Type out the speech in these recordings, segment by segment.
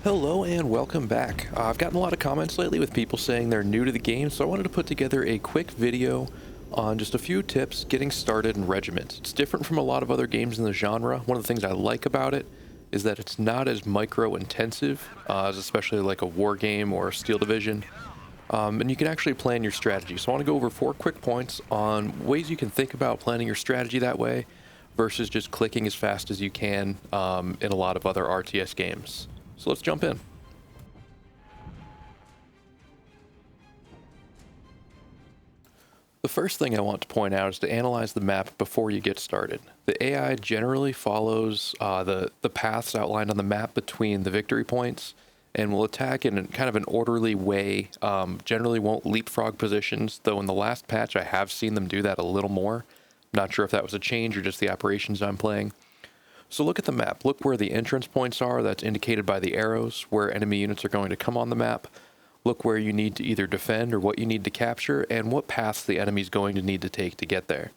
Hello and welcome back. I've gotten a lot of comments lately with people saying they're new to the game, so I wanted to put together a quick video on just a few tips getting started in Regiments. It's different from a lot of other games in the genre. One of the things I like about it is that it's not as micro-intensive as especially like a war game or a Steel Division, and you can actually plan your strategy. So I want to go over 4 quick points on ways you can think about planning your strategy that way versus just clicking as fast as you can in a lot of other RTS games. So let's jump in. The first thing I want to point out is to analyze the map before you get started. The AI generally follows the paths outlined on the map between the victory points and will attack in kind of an orderly way. Generally won't leapfrog positions, though in the last patch I have seen them do that a little more. Not sure if that was a change or just the operations I'm playing. So look at the map. Look where the entrance points are. That's indicated by the arrows, where enemy units are going to come on the map. Look where you need to either defend or what you need to capture, and what paths the enemy's going to need to take to get there.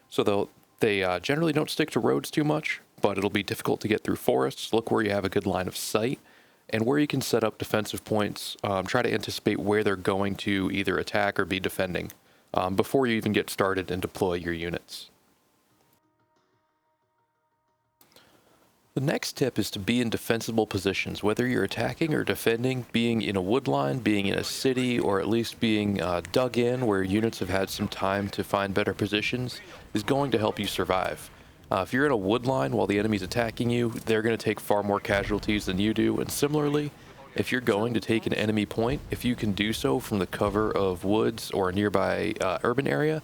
So they generally don't stick to roads too much, but it'll be difficult to get through forests. Look where you have a good line of sight, and where you can set up defensive points. Try to anticipate where they're going to either attack or be defending before you even get started and deploy your units. The next tip is to be in defensible positions, whether you're attacking or defending. Being in a wood line, being in a city, or at least being dug in where units have had some time to find better positions is going to help you survive. If you're in a wood line while the enemy's attacking you, they're going to take far more casualties than you do, and similarly, if you're going to take an enemy point, if you can do so from the cover of woods or a nearby urban area,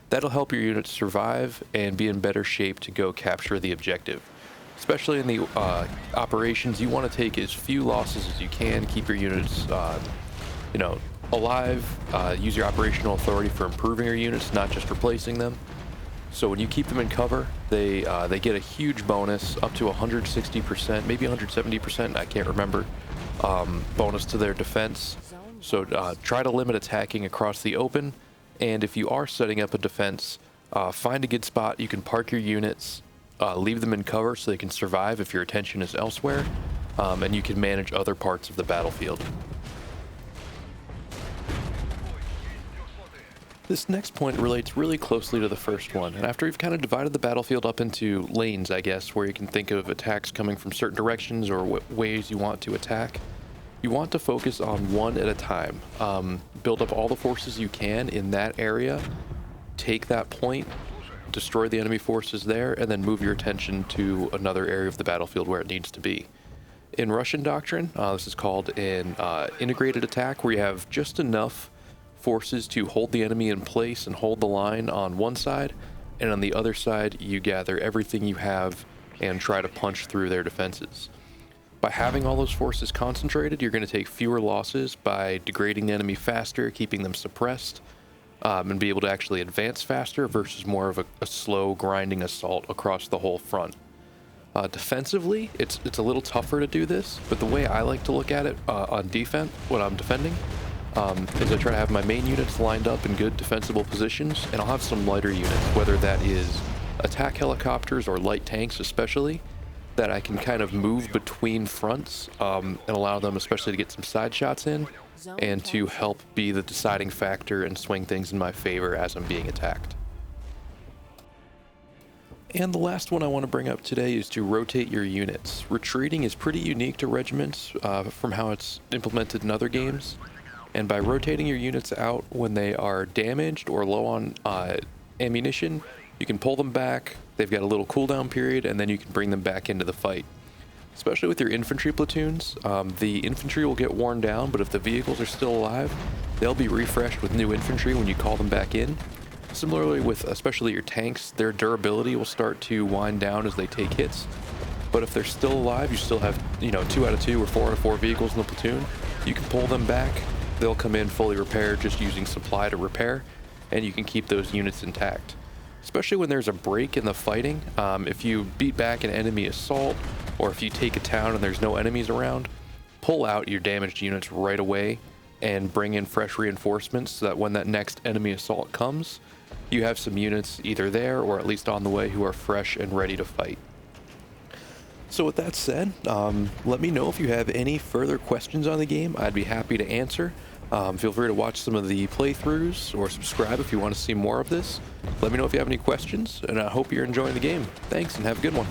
that'll help your units survive and be in better shape to go capture the objective. Especially in the operations, you want to take as few losses as you can, keep your units, alive, use your operational authority for improving your units, not just replacing them. So when you keep them in cover, they get a huge bonus, up to 160%, maybe 170%, I can't remember, bonus to their defense. So try to limit attacking across the open, and if you are setting up a defense, find a good spot you can park your units. Leave them in cover so they can survive if your attention is elsewhere, and you can manage other parts of the battlefield. This next point relates really closely to the first one, and after you've kind of divided the battlefield up into lanes, I guess, where you can think of attacks coming from certain directions or what ways you want to attack, you want to focus on one at a time. Build up all the forces you can in that area, take that point, destroy the enemy forces there, and then move your attention to another area of the battlefield where it needs to be. In Russian doctrine, this is called an integrated attack, where you have just enough forces to hold the enemy in place and hold the line on one side, and on the other side you gather everything you have and try to punch through their defenses. By having all those forces concentrated, you're going to take fewer losses by degrading the enemy faster, keeping them suppressed, and be able to actually advance faster versus more of a slow grinding assault across the whole front. Defensively, it's a little tougher to do this, but the way I like to look at it on defense when I'm defending is I try to have my main units lined up in good defensible positions, and I'll have some lighter units, whether that is attack helicopters or light tanks especially, that I can kind of move between fronts and allow them especially to get some side shots in, and to help be the deciding factor and swing things in my favor as I'm being attacked. And the last one I want to bring up today is to rotate your units. Retreating is pretty unique to Regiments from how it's implemented in other games, and by rotating your units out when they are damaged or low on ammunition, you can pull them back, they've got a little cooldown period, and then you can bring them back into the fight. Especially with your infantry platoons, the infantry will get worn down, but if the vehicles are still alive, they'll be refreshed with new infantry when you call them back in. Similarly with especially your tanks, their durability will start to wind down as they take hits. But if they're still alive, you still have 2 out of 2 or 4 out of 4 vehicles in the platoon, you can pull them back, they'll come in fully repaired just using supply to repair, and you can keep those units intact. Especially when there's a break in the fighting, if you beat back an enemy assault, or if you take a town and there's no enemies around, pull out your damaged units right away and bring in fresh reinforcements so that when that next enemy assault comes, you have some units either there or at least on the way who are fresh and ready to fight. So with that said, let me know if you have any further questions on the game. I'd be happy to answer. Feel free to watch some of the playthroughs or subscribe if you want to see more of this. Let me know if you have any questions, and I hope you're enjoying the game. Thanks, and have a good one.